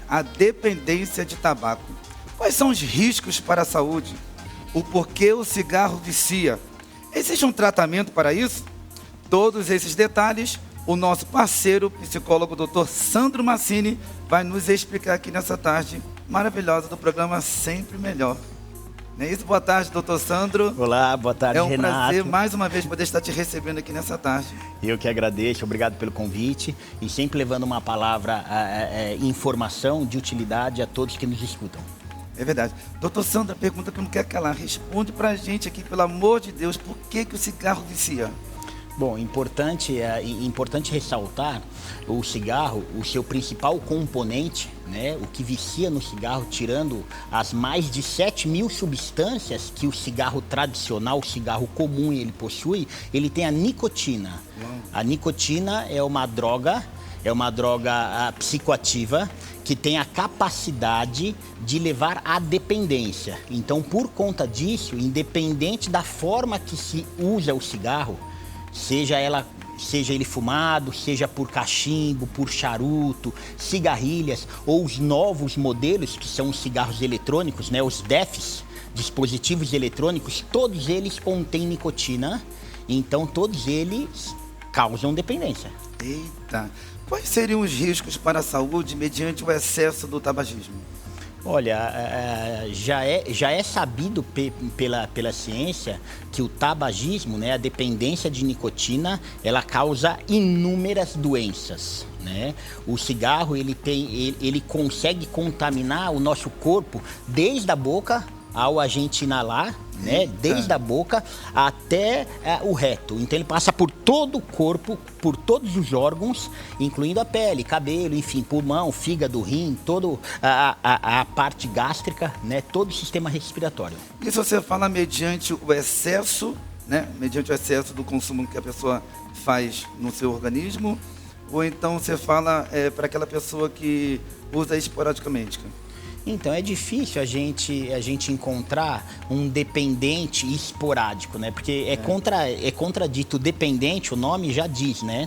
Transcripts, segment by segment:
a dependência de tabaco. Quais são os riscos para a saúde? O porquê o cigarro vicia? Existe um tratamento para isso? Todos esses detalhes, o nosso parceiro psicólogo Dr. Sandro Massini vai nos explicar aqui nessa tarde maravilhosa do programa Sempre Melhor. Não é isso? Boa tarde, doutor Sandro. Olá, boa tarde, Renato. É um prazer, mais uma vez, poder estar te recebendo aqui nessa tarde. Eu que agradeço, obrigado pelo convite e sempre levando uma palavra, informação de utilidade a todos que nos escutam. É verdade. Doutor Sandro, a pergunta que eu não quero calar, responde pra gente aqui, pelo amor de Deus, por que o cigarro vicia? Bom, importante ressaltar o cigarro, o seu principal componente, né, o que vicia no cigarro, tirando as mais de 7.000 substâncias que o cigarro tradicional, o cigarro comum, ele possui, ele tem a nicotina. A nicotina é uma droga psicoativa que tem a capacidade de levar à dependência. Então, por conta disso, independente da forma que se usa o cigarro, seja ele fumado, seja por cachimbo, por charuto, cigarrilhas ou os novos modelos que são os cigarros eletrônicos, né, os DEFs, dispositivos eletrônicos, todos eles contêm nicotina, então todos eles causam dependência. Eita! Quais seriam os riscos para a saúde mediante o excesso do tabagismo? Olha, já é sabido pela ciência que o tabagismo, né, a dependência de nicotina, ela causa inúmeras doenças, né? O cigarro, ele consegue contaminar o nosso corpo desde a boca ao a gente inalar, né? Desde a boca até o reto. Então ele passa por todo o corpo, por todos os órgãos, incluindo a pele, cabelo, enfim, pulmão, fígado, rim, toda a parte gástrica, né? Todo o sistema respiratório. Isso você fala mediante o excesso, né? Mediante o excesso do consumo que a pessoa faz no seu organismo, ou então você fala para aquela pessoa que usa esporadicamente? Então, é difícil a gente encontrar um dependente esporádico, né? Porque é contradito dependente, o nome já diz, né?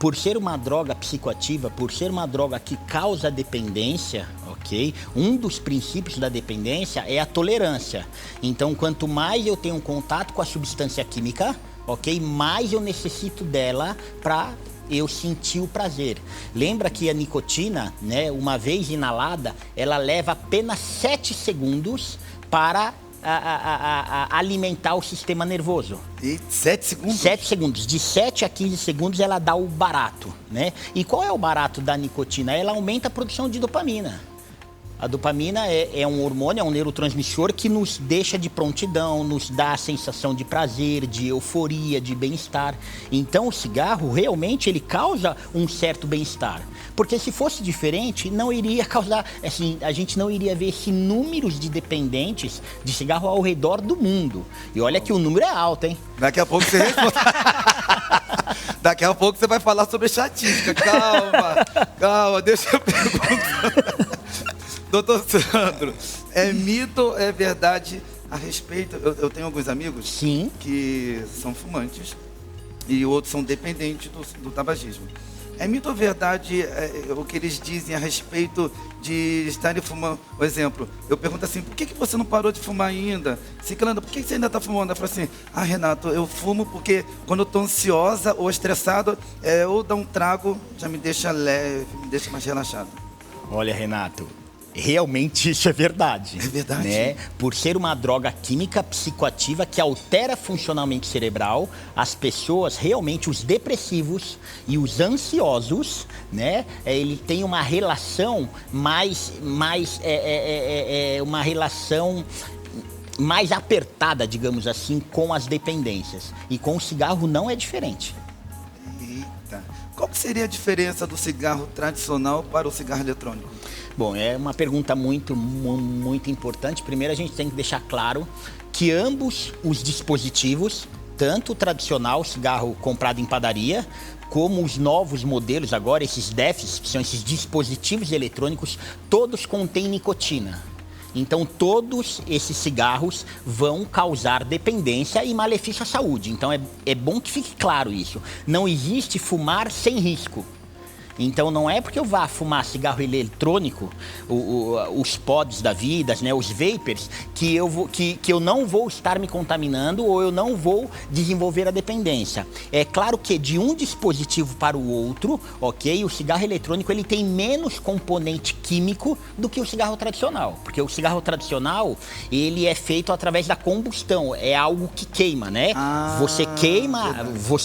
Por ser uma droga psicoativa, por ser uma droga que causa dependência, ok? Um dos princípios da dependência é a tolerância. Então, quanto mais eu tenho contato com a substância química, ok? Mais eu necessito dela para eu senti o prazer. Lembra que a nicotina, né, uma vez inalada, ela leva apenas 7 segundos para alimentar o sistema nervoso. E 7 segundos? 7 segundos. De 7 a 15 segundos ela dá o barato, né? E qual é o barato da nicotina? Ela aumenta a produção de dopamina. A dopamina é um hormônio, é um neurotransmissor que nos deixa de prontidão, nos dá a sensação de prazer, de euforia, de bem-estar. Então o cigarro realmente ele causa um certo bem-estar. Porque se fosse diferente, não iria causar, assim, a gente não iria ver esses números de dependentes de cigarro ao redor do mundo. E olha que o número é alto, hein? Daqui a pouco você responde. Daqui a pouco você vai falar sobre estatística. Calma, deixa eu perguntar. Doutor Sandro, é mito ou é verdade a respeito... Eu tenho alguns amigos Sim. que são fumantes e outros são dependentes do tabagismo. É mito ou verdade o que eles dizem a respeito de estarem fumando? Por exemplo, eu pergunto assim, por que você não parou de fumar ainda? Ciclano, por que você ainda está fumando? Ela fala assim, Renato, eu fumo porque quando eu estou ansiosa ou estressado, ou dar um trago, já me deixa leve, me deixa mais relaxado. Olha, Renato, realmente isso é verdade. É verdade. Né? Por ser uma droga química psicoativa que altera funcionalmente cerebral, as pessoas, realmente os depressivos e os ansiosos, né? Ele tem uma relação uma relação mais apertada, digamos assim, com as dependências. E com o cigarro não é diferente. Eita. Qual que seria a diferença do cigarro tradicional para o cigarro eletrônico? Bom, é uma pergunta muito importante. Primeiro, a gente tem que deixar claro que ambos os dispositivos, tanto o tradicional, cigarro comprado em padaria, como os novos modelos agora, esses DEFs, que são esses dispositivos eletrônicos, todos contêm nicotina. Então, todos esses cigarros vão causar dependência e malefício à saúde. Então, é bom que fique claro isso. Não existe fumar sem risco. Então não é porque eu vá fumar cigarro eletrônico, os pods da vida, né, os vapers, que eu não vou estar me contaminando ou eu não vou desenvolver a dependência. É claro que de um dispositivo para o outro, ok, o cigarro eletrônico ele tem menos componente químico do que o cigarro tradicional, porque o cigarro tradicional ele é feito através da combustão, é algo que queima, né? Você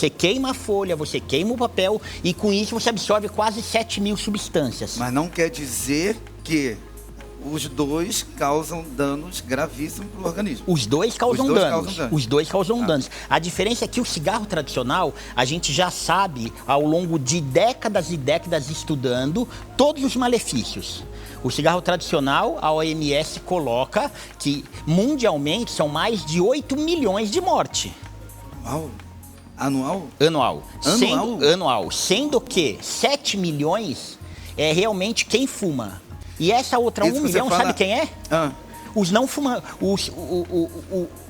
queima a folha, você queima o papel e com isso você absorve quase 7.000 substâncias. Mas não quer dizer que os dois causam danos gravíssimos para o organismo. Os dois causam danos. A diferença é que o cigarro tradicional, a gente já sabe, ao longo de décadas e décadas estudando, todos os malefícios. O cigarro tradicional, a OMS coloca que mundialmente são mais de 8 milhões de mortes. Uau! Anual? Anual. Sendo que 7 milhões é realmente quem fuma. E essa outra 1 milhão, sabe quem é? Os não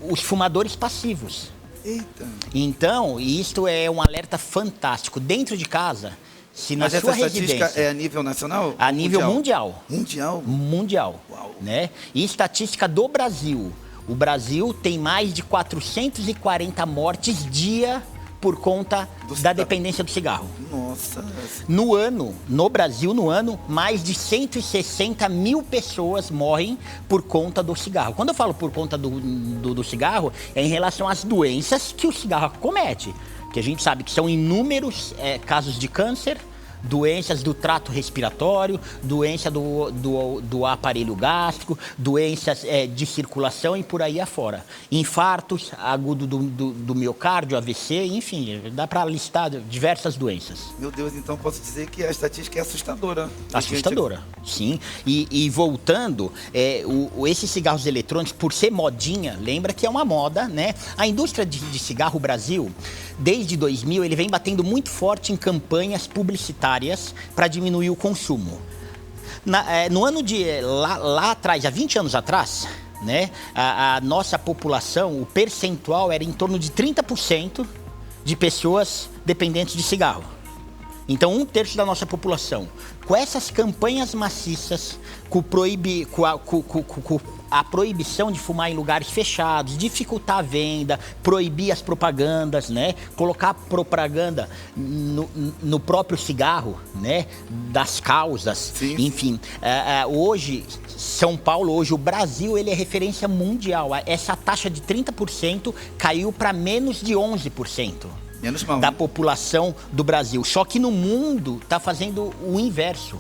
os fumadores passivos. Eita. Então, isto é um alerta fantástico. Dentro de casa, se na sua residência... Mas essa estatística é a nível nacional? A nível mundial. Mundial? Uau. Né? E estatística do Brasil. O Brasil tem mais de 440 mortes dia por conta da dependência do cigarro. Nossa. No Brasil, mais de 160 mil pessoas morrem por conta do cigarro. Quando eu falo por conta do cigarro, é em relação às doenças que o cigarro acomete. Que a gente sabe que são inúmeros casos de câncer, doenças do trato respiratório, doença do aparelho gástrico, doenças de circulação e por aí afora. Infartos agudos do miocárdio, AVC, enfim, dá para listar diversas doenças. Meu Deus, então posso dizer que a estatística é assustadora. Assustadora, sim. E voltando, esses cigarros eletrônicos, por ser modinha, lembra que é uma moda, né? A indústria de cigarro Brasil, desde 2000, ele vem batendo muito forte em campanhas publicitárias para diminuir o consumo. No ano lá atrás, há 20 anos atrás, né, a nossa população, o percentual era em torno de 30% de pessoas dependentes de cigarro. Então, 1/3 da nossa população. Com essas campanhas maciças, com a proibição de fumar em lugares fechados, dificultar a venda, proibir as propagandas, né? Colocar propaganda no próprio cigarro, né? Das causas, sim. Enfim. Hoje, São Paulo, o Brasil, ele é referência mundial. Essa taxa de 30% caiu para menos de 11%. Menos mal, da população do Brasil. Só que no mundo está fazendo o inverso.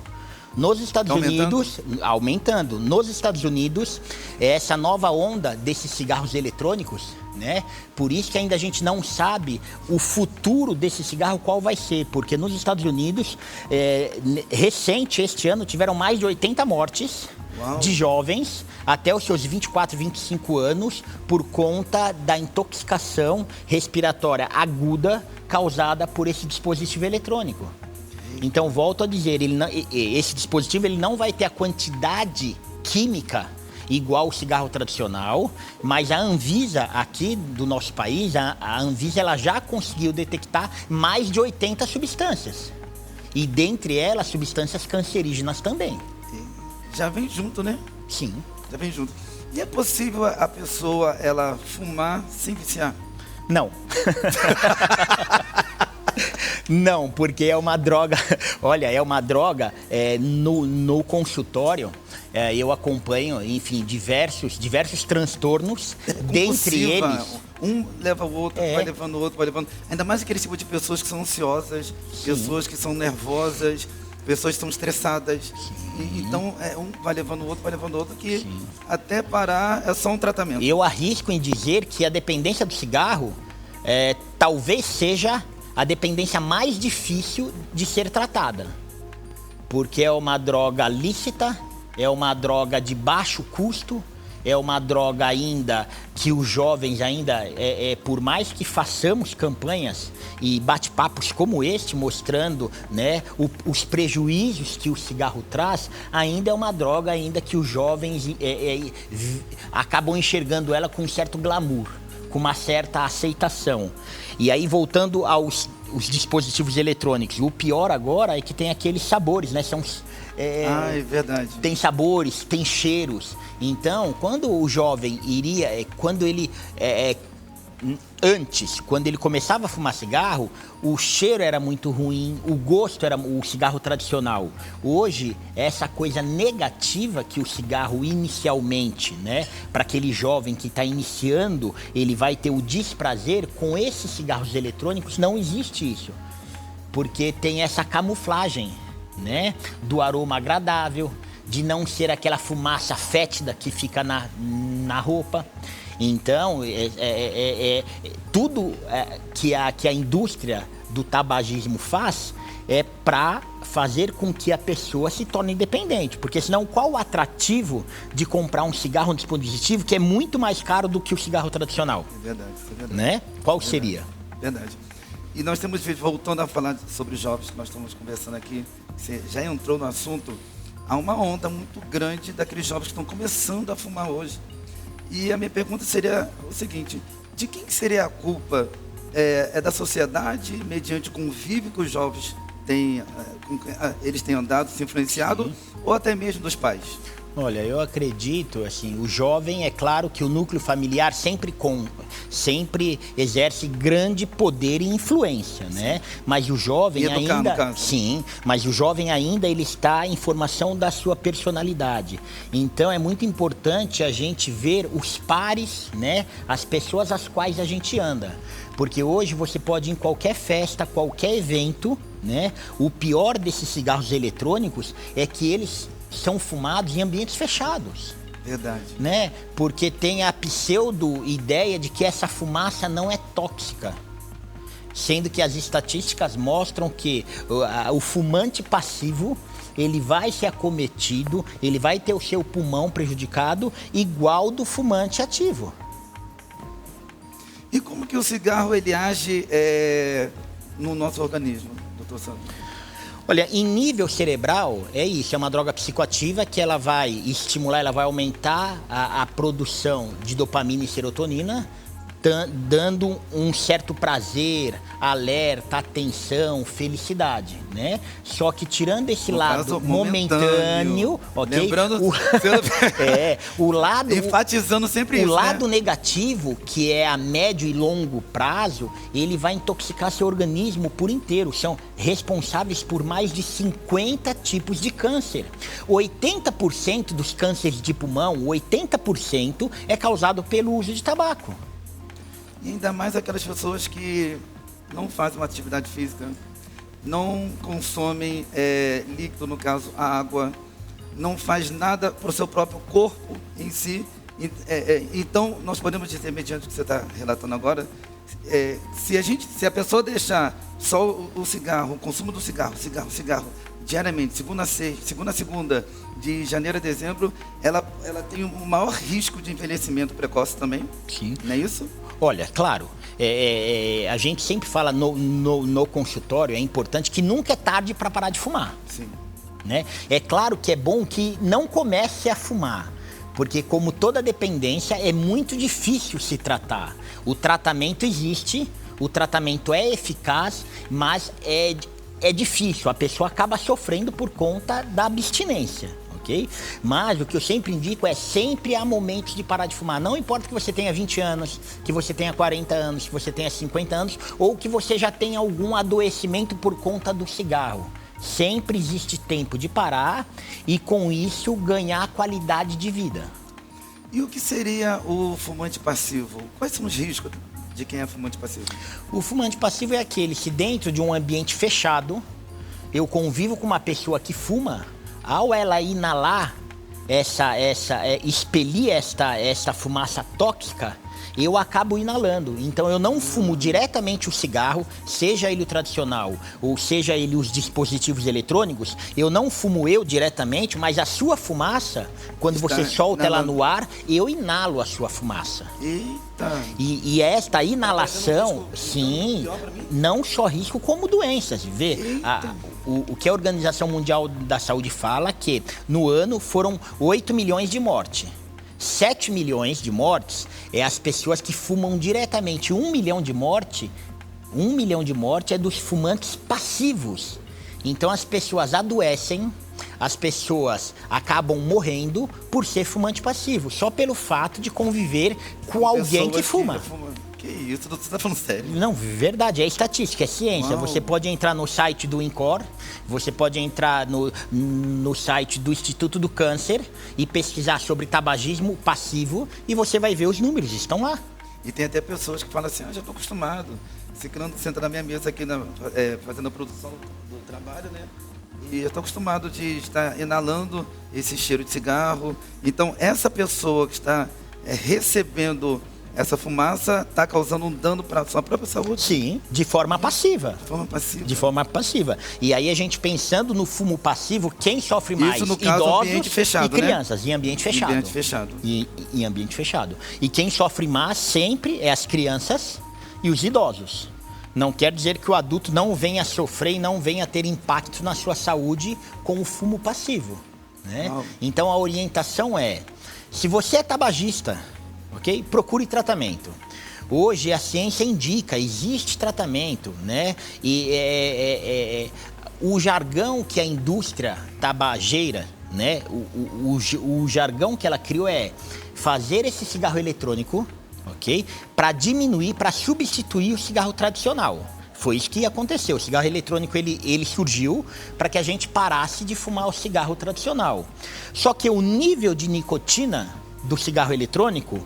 Nos Estados Unidos, aumentando. Nos Estados Unidos, essa nova onda desses cigarros eletrônicos, né? Por isso que ainda a gente não sabe o futuro desse cigarro qual vai ser. Porque nos Estados Unidos, recente, este ano, tiveram mais de 80 mortes. Uau. De jovens até os seus 24, 25 anos por conta da intoxicação respiratória aguda causada por esse dispositivo eletrônico. Então, volto a dizer, esse dispositivo ele não vai ter a quantidade química igual o cigarro tradicional, mas a Anvisa aqui do nosso país, a Anvisa ela já conseguiu detectar mais de 80 substâncias. E dentre elas, substâncias cancerígenas também. Já vem junto, né? Sim. Já vem junto. E é possível a pessoa, ela fumar sem viciar? Não. Não, porque é uma droga. Olha, é uma droga no consultório. Eu acompanho, enfim, diversos transtornos. Dentre eles. Um leva o outro, vai levando o outro, vai levando. Ainda mais aquele tipo de pessoas que são ansiosas, sim. Pessoas que são nervosas, pessoas que são estressadas. Então, um vai levando o outro, que sim. Até parar é só um tratamento. Eu arrisco em dizer que a dependência do cigarro talvez seja a dependência mais difícil de ser tratada. Porque é uma droga lícita, é uma droga de baixo custo, é uma droga ainda que os jovens ainda, por mais que façamos campanhas e bate-papos como este, mostrando, né, os prejuízos que o cigarro traz, ainda é uma droga ainda que os jovens acabam enxergando ela com um certo glamour, com uma certa aceitação. E aí, voltando aos os dispositivos eletrônicos. O pior agora é que tem aqueles sabores, né? É verdade. Tem sabores, tem cheiros. Então, quando o jovem antes, quando ele começava a fumar cigarro, o cheiro era muito ruim, o gosto era o cigarro tradicional. Hoje, essa coisa negativa que o cigarro inicialmente, né, para aquele jovem que está iniciando, ele vai ter o desprazer, com esses cigarros eletrônicos não existe isso. Porque tem essa camuflagem, né, do aroma agradável, de não ser aquela fumaça fétida que fica na roupa. Então, tudo que a indústria do tabagismo faz é para fazer com que a pessoa se torne independente. Porque senão, qual o atrativo de comprar um cigarro, um dispositivo que é muito mais caro do que o cigarro tradicional? É verdade, isso é verdade. Né? Qual seria? Verdade. E nós temos, voltando a falar sobre os jovens que nós estamos conversando aqui, você já entrou no assunto, há uma onda muito grande daqueles jovens que estão começando a fumar hoje. E a minha pergunta seria o seguinte: de quem seria a culpa? É da sociedade, mediante o convívio que os jovens têm, eles têm andado, se influenciado, sim, ou até mesmo dos pais? Olha, eu acredito, assim, o jovem, é claro que o núcleo familiar sempre exerce grande poder e influência, né? Mas o jovem ainda, sim, mas o jovem ainda ele está em formação da sua personalidade. Então é muito importante a gente ver os pares, né? As pessoas às quais a gente anda. Porque hoje você pode ir em qualquer festa, qualquer evento, né? O pior desses cigarros eletrônicos é que eles são fumados em ambientes fechados. Verdade. Né? Porque tem a pseudo-ideia de que essa fumaça não é tóxica. Sendo que as estatísticas mostram que o fumante passivo, ele vai ser acometido, ele vai ter o seu pulmão prejudicado igual do fumante ativo. E como que o cigarro ele age no nosso organismo, doutor Sandro? Olha, em nível cerebral, é isso, é uma droga psicoativa que ela vai estimular, ela vai aumentar a produção de dopamina e serotonina, dando um certo prazer, alerta, atenção, felicidade, né? Só que tirando esse lado momentâneo, ok? Lembrando, o lado... enfatizando sempre isso, o lado negativo, que é a médio e longo prazo, ele vai intoxicar seu organismo por inteiro. São responsáveis por mais de 50 tipos de câncer. 80% dos cânceres de pulmão, 80% é causado pelo uso de tabaco. E ainda mais aquelas pessoas que não fazem uma atividade física, não consomem líquido, no caso, a água, não faz nada para o seu próprio corpo em si. Então, nós podemos dizer, mediante o que você está relatando agora, se a pessoa deixar só o cigarro, o consumo do cigarro, diariamente, segunda a segunda, de janeiro a dezembro, ela tem um maior risco de envelhecimento precoce também. Sim. Não é isso? Olha, claro, a gente sempre fala no consultório, é importante que nunca é tarde para parar de fumar. Sim. Né? É claro que é bom que não comece a fumar, porque como toda dependência é muito difícil se tratar. O tratamento existe, o tratamento é eficaz, mas é difícil, a pessoa acaba sofrendo por conta da abstinência. Okay? Mas o que eu sempre indico é sempre há momentos de parar de fumar. Não importa que você tenha 20 anos, que você tenha 40 anos, que você tenha 50 anos, ou que você já tenha algum adoecimento por conta do cigarro. Sempre existe tempo de parar e, com isso, ganhar qualidade de vida. E o que seria o fumante passivo? Quais são os riscos de quem é fumante passivo? O fumante passivo é aquele que, dentro de um ambiente fechado, eu convivo com uma pessoa que fuma. Ao ela inalar, expelir esta fumaça tóxica, eu acabo inalando. Então eu não fumo diretamente o cigarro, seja ele o tradicional ou seja ele os dispositivos eletrônicos, eu não fumo eu diretamente, mas a sua fumaça, quando você solta ela no ar, eu inalo a sua fumaça. Eita! E esta inalação, sim, não só risco como doenças. Vê? O que a Organização Mundial da Saúde fala que no ano foram 8 milhões de mortes. 7 milhões de mortes é as pessoas que fumam diretamente. 1 milhão de mortes 1 milhão de mortes é dos fumantes passivos. Então as pessoas adoecem, as pessoas acabam morrendo por ser fumante passivo, só pelo fato de conviver com alguém que fuma. Que isso, você tá falando sério? Não, verdade, é estatística, é ciência. Uau. Você pode entrar no site do INCOR, você pode entrar no site do Instituto do Câncer e pesquisar sobre tabagismo passivo e você vai ver os números, estão lá. E tem até pessoas que falam assim, já estou acostumado, senta na minha mesa aqui, fazendo a produção do trabalho, né? E eu estou acostumado de estar inalando esse cheiro de cigarro. Então, essa pessoa que está recebendo essa fumaça está causando um dano para a sua própria saúde? Sim, de forma passiva. De forma passiva. De forma passiva. E aí a gente pensando no fumo passivo, quem sofre mais? Isso no caso, idosos ambiente fechado, e crianças, né? Em ambiente fechado. Ambiente fechado. Em ambiente fechado. E quem sofre mais sempre é as crianças e os idosos. Não quer dizer que o adulto não venha a sofrer e não venha a ter impacto na sua saúde com o fumo passivo, né? Então a orientação é, se você é tabagista, ok? Procure tratamento. Hoje a ciência indica, existe tratamento, né? E o jargão que a indústria tabageira, né? O jargão que ela criou é fazer esse cigarro eletrônico, ok? Para diminuir, para substituir o cigarro tradicional. Foi isso que aconteceu. O cigarro eletrônico ele surgiu para que a gente parasse de fumar o cigarro tradicional. Só que o nível de nicotina do cigarro eletrônico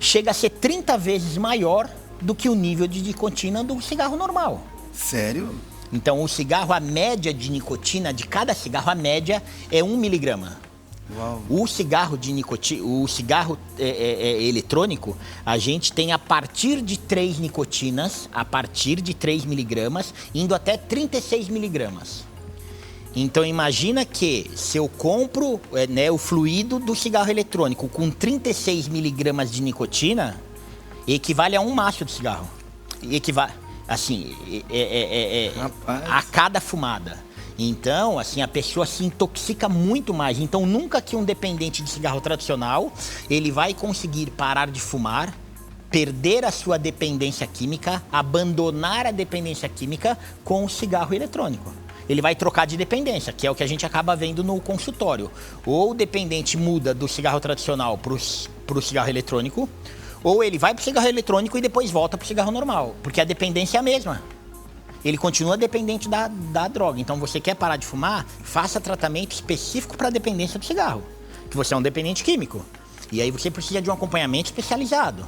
chega a ser 30 vezes maior do que o nível de nicotina do cigarro normal. Sério? Então, o cigarro, a média de nicotina de cada cigarro, a média é 1 miligrama. Uau. O cigarro de nicotina, o cigarro eletrônico, a gente tem a partir de 3 nicotinas, a partir de 3 miligramas, indo até 36 miligramas. Então imagina que se eu compro o fluido do cigarro eletrônico com 36 miligramas de nicotina, equivale a um maço de cigarro. Equivale, assim, a cada fumada. Então, assim, a pessoa se intoxica muito mais. Então, nunca que um dependente de cigarro tradicional, ele vai conseguir parar de fumar, perder a sua dependência química, abandonar a dependência química com o cigarro eletrônico. Ele vai trocar de dependência, que é o que a gente acaba vendo no consultório. Ou o dependente muda do cigarro tradicional para o cigarro eletrônico, ou ele vai para o cigarro eletrônico e depois volta para o cigarro normal, porque a dependência é a mesma. Ele continua dependente da droga. Então, você quer parar de fumar, faça tratamento específico para a dependência do cigarro, que você é um dependente químico. E aí você precisa de um acompanhamento especializado.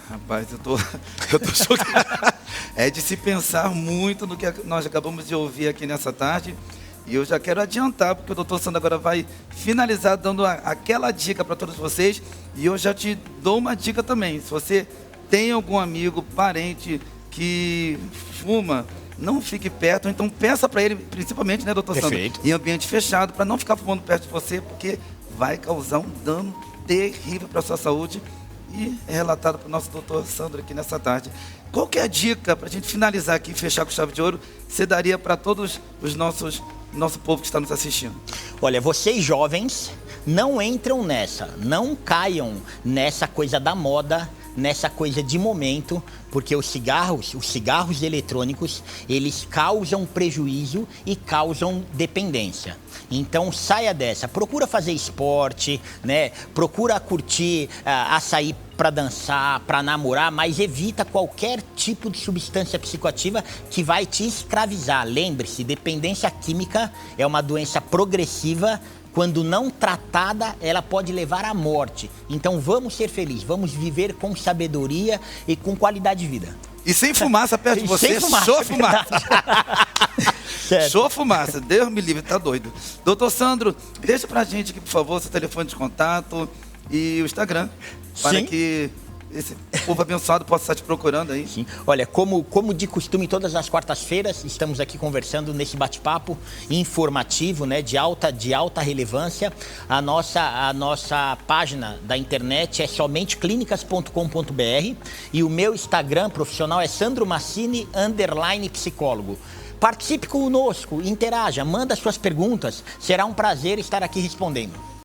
Rapaz, eu tô chocado. É de se pensar muito no que nós acabamos de ouvir aqui nessa tarde. E eu já quero adiantar, porque o doutor Sandro agora vai finalizar dando aquela dica para todos vocês. E eu já te dou uma dica também. Se você tem algum amigo, parente que fuma, não fique perto. Então peça para ele, principalmente, né, doutor Sandro? Em ambiente fechado, para não ficar fumando perto de você, porque vai causar um dano terrível para a sua saúde. E é relatado para o nosso doutor Sandro aqui nessa tarde. Qual que é a dica, para a gente finalizar aqui e fechar com chave de ouro, você daria para todos os nosso povo que está nos assistindo? Olha, vocês jovens, não entram nessa, não caiam nessa coisa da moda, nessa coisa de momento, porque os cigarros eletrônicos, eles causam prejuízo e causam dependência. Então saia dessa, procura fazer esporte, né? Procura curtir, sair para dançar, para namorar, mas evita qualquer tipo de substância psicoativa que vai te escravizar. Lembre-se, dependência química é uma doença progressiva. Quando não tratada, ela pode levar à morte. Então vamos ser felizes, vamos viver com sabedoria e com qualidade de vida. E sem fumaça perto de você, show fumaça. Show fumaça, Deus me livre, tá doido. Doutor Sandro, deixa pra gente aqui, por favor, seu telefone de contato e o Instagram, para que esse povo abençoado possa estar te procurando aí. Sim. Olha, como de costume, todas as quartas-feiras estamos aqui conversando nesse bate-papo informativo, né, de alta relevância. A nossa página da internet é somenteclinicas.com.br e o meu Instagram profissional é sandromassini_psicólogo. Participe conosco, interaja, manda suas perguntas. Será um prazer estar aqui respondendo.